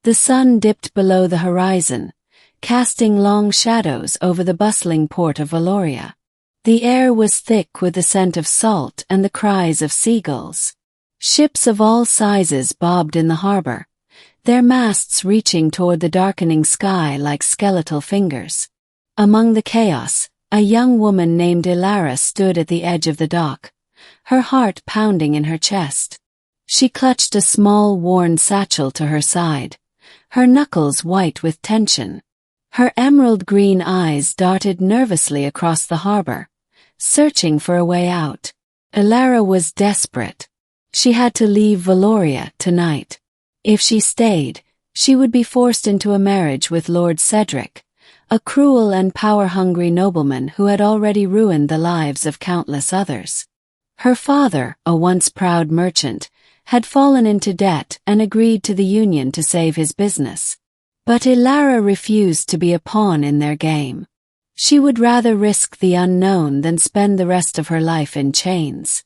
The sun dipped below the horizon, casting long shadows over the bustling port of Valoria. The air was thick with the scent of salt and the cries of seagulls. Ships of all sizes bobbed in the harbor, their masts reaching toward the darkening sky like skeletal fingers. Among the chaos, a young woman named Elara stood at the edge of the dock, her heart pounding in her chest. She clutched a small worn satchel to her side, her knuckles white with tension. Her emerald-green eyes darted nervously across the harbor, searching for a way out. Elara was desperate. She had to leave Valoria tonight. If she stayed, she would be forced into a marriage with Lord Cedric, a cruel and power-hungry nobleman who had already ruined the lives of countless others. Her father, a once proud merchant, had fallen into debt and agreed to the union to save his business. But Elara refused to be a pawn in their game. She would rather risk the unknown than spend the rest of her life in chains.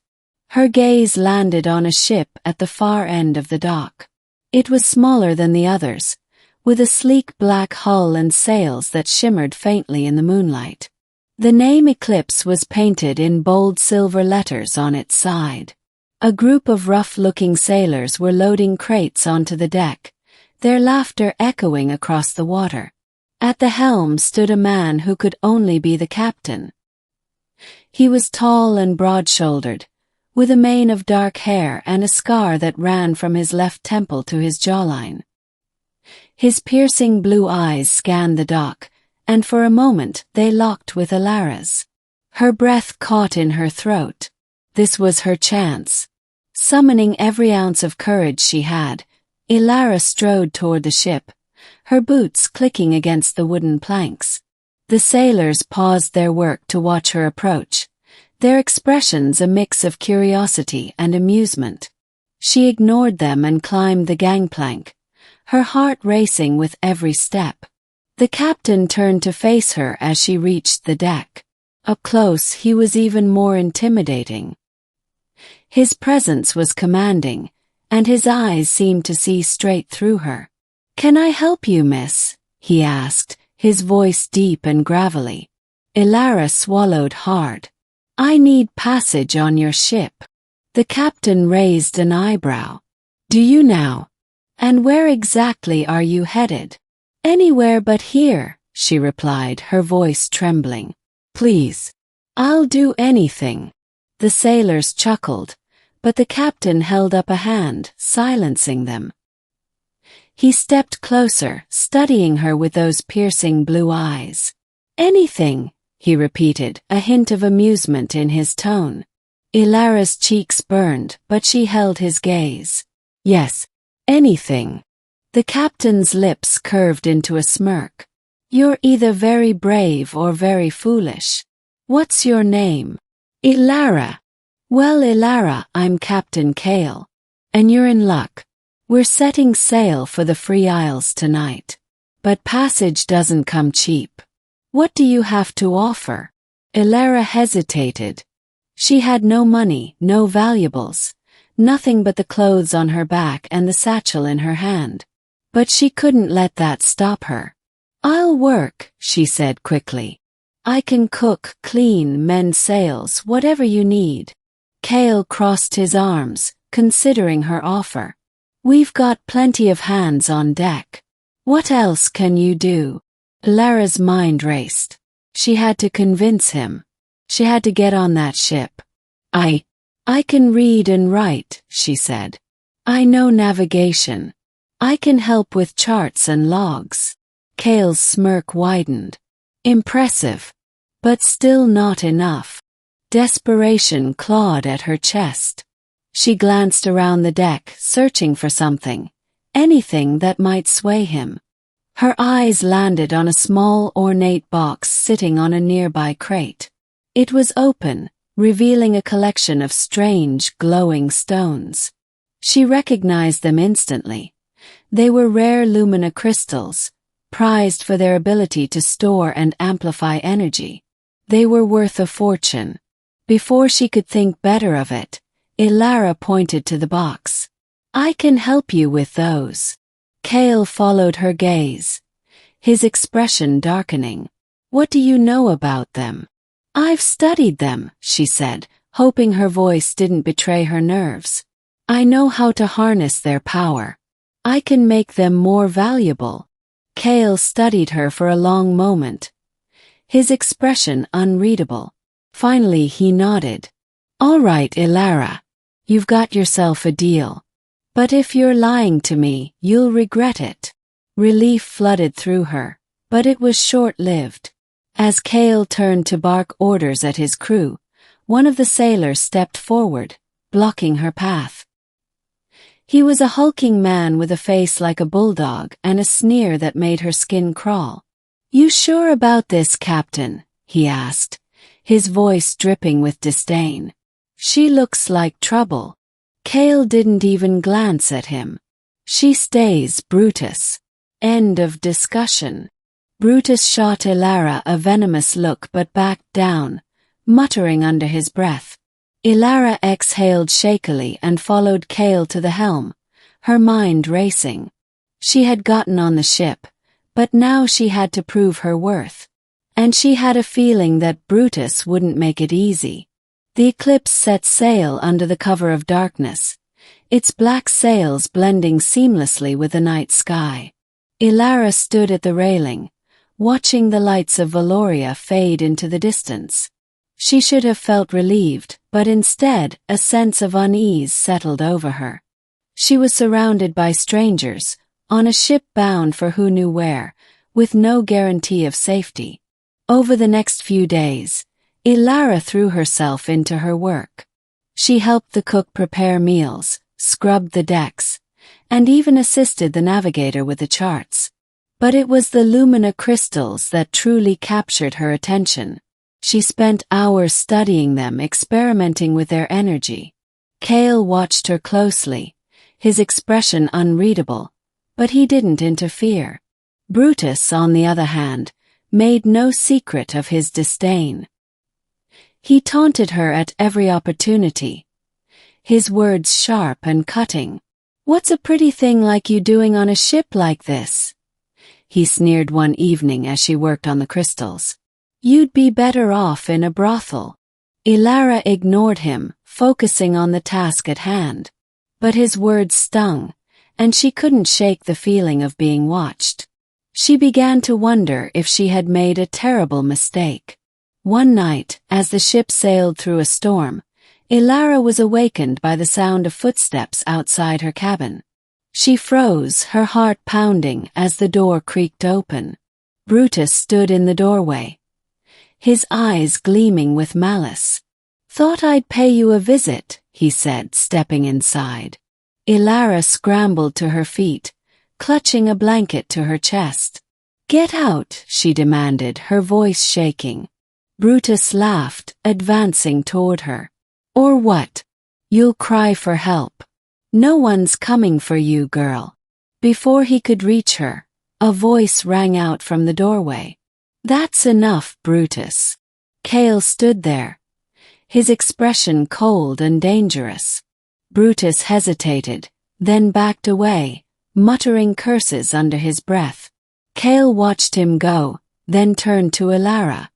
Her gaze landed on a ship at the far end of the dock. It was smaller than the others, with a sleek black hull and sails that shimmered faintly in the moonlight. The name Eclipse was painted in bold silver letters on its side. A group of rough-looking sailors were loading crates onto the deck, their laughter echoing across the water. At the helm stood a man who could only be the captain. He was tall and broad-shouldered, with a mane of dark hair and a scar that ran from his left temple to his jawline. His piercing blue eyes scanned the dock, and for a moment they locked with Elara's. Her breath caught in her throat. This was her chance. Summoning every ounce of courage she had, Elara strode toward the ship, her boots clicking against the wooden planks. The sailors paused their work to watch her approach, their expressions a mix of curiosity and amusement. She ignored them and climbed the gangplank, her heart racing with every step. The captain turned to face her as she reached the deck. Up close, he was even more intimidating. His presence was commanding, and his eyes seemed to see straight through her. "Can I help you, miss?" he asked, his voice deep and gravelly. Elara swallowed hard. "I need passage on your ship." The captain raised an eyebrow. "Do you now? And where exactly are you headed?" "Anywhere but here," she replied, her voice trembling. "Please. I'll do anything." The sailors chuckled, but the captain held up a hand, silencing them. He stepped closer, studying her with those piercing blue eyes. "Anything," he repeated, a hint of amusement in his tone. Elara's cheeks burned, but she held his gaze. "Yes, anything." The captain's lips curved into a smirk. "You're either very brave or very foolish. What's your name?" "Elara." "Well, Elara, I'm Captain Kael. And you're in luck. We're setting sail for the Free Isles tonight. But passage doesn't come cheap. What do you have to offer?" Elara hesitated. She had no money, no valuables, nothing but the clothes on her back and the satchel in her hand. But she couldn't let that stop her. "I'll work," she said quickly. "I can cook, clean, mend sails, whatever you need." Kael crossed his arms, considering her offer. "We've got plenty of hands on deck. What else can you do?" Elara's mind raced. She had to convince him. She had to get on that ship. I can read and write," she said. "I know navigation. I can help with charts and logs." Kael's smirk widened. Impressive. But still not enough. Desperation clawed at her chest. She glanced around the deck, searching for something, anything that might sway him. Her eyes landed on a small ornate box sitting on a nearby crate. It was open, revealing a collection of strange, glowing stones. She recognized them instantly. They were rare lumina crystals, prized for their ability to store and amplify energy. They were worth a fortune. Before she could think better of it, Elara pointed to the box. "I can help you with those." Kael followed her gaze, his expression darkening. What do you know about them? I've studied them, she said, hoping her voice didn't betray her nerves. I know how to harness their power. I can make them more valuable. Kael studied her for a long moment, his expression unreadable. Finally he nodded. All right, Elara. You've got yourself a deal. But if you're lying to me, you'll regret it. Relief flooded through her, but it was short-lived. As Kael turned to bark orders at his crew, one of the sailors stepped forward, blocking her path. He was a hulking man with a face like a bulldog and a sneer that made her skin crawl. You sure about this, Captain? He asked, his voice dripping with disdain. She looks like trouble. Kael didn't even glance at him. She stays, Brutus. End of discussion. Brutus shot Elara a venomous look but backed down, muttering under his breath. Elara exhaled shakily and followed Kael to the helm, her mind racing. She had gotten on the ship, but now she had to prove her worth. And she had a feeling that Brutus wouldn't make it easy. The Eclipse set sail under the cover of darkness, its black sails blending seamlessly with the night sky. Elara stood at the railing, watching the lights of Valoria fade into the distance. She should have felt relieved, but instead, a sense of unease settled over her. She was surrounded by strangers, on a ship bound for who knew where, with no guarantee of safety. Over the next few days, Elara threw herself into her work. She helped the cook prepare meals, scrubbed the decks, and even assisted the navigator with the charts. But it was the lumina crystals that truly captured her attention. She spent hours studying them, experimenting with their energy. Kael watched her closely, his expression unreadable, but he didn't interfere. Brutus, on the other hand, made no secret of his disdain. He taunted her at every opportunity, his words sharp and cutting. What's a pretty thing like you doing on a ship like this? He sneered one evening as she worked on the crystals. You'd be better off in a brothel. Elara ignored him, focusing on the task at hand. But his words stung, and she couldn't shake the feeling of being watched. She began to wonder if she had made a terrible mistake. One night, as the ship sailed through a storm, Elara was awakened by the sound of footsteps outside her cabin. She froze, her heart pounding as the door creaked open. Brutus stood in the doorway, his eyes gleaming with malice. Thought I'd pay you a visit, he said, stepping inside. Elara scrambled to her feet, clutching a blanket to her chest. Get out, she demanded, her voice shaking. Brutus laughed, advancing toward her. Or what? You'll cry for help. No one's coming for you, girl. Before he could reach her, a voice rang out from the doorway. That's enough, Brutus. Kael stood there, his expression cold and dangerous. Brutus hesitated, then backed away, muttering curses under his breath. Kael watched him go, then turned to Elara.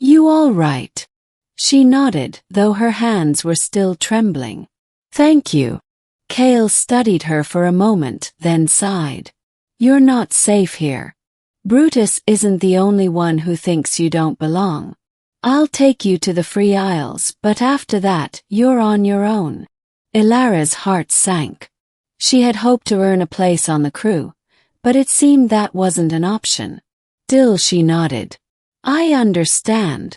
You all right? She nodded, though her hands were still trembling. Thank you. Kael studied her for a moment, then sighed. You're not safe here. Brutus isn't the only one who thinks you don't belong. I'll take you to the Free Isles, but after that, you're on your own. Elara's heart sank. She had hoped to earn a place on the crew, but it seemed that wasn't an option. Still she nodded. I understand.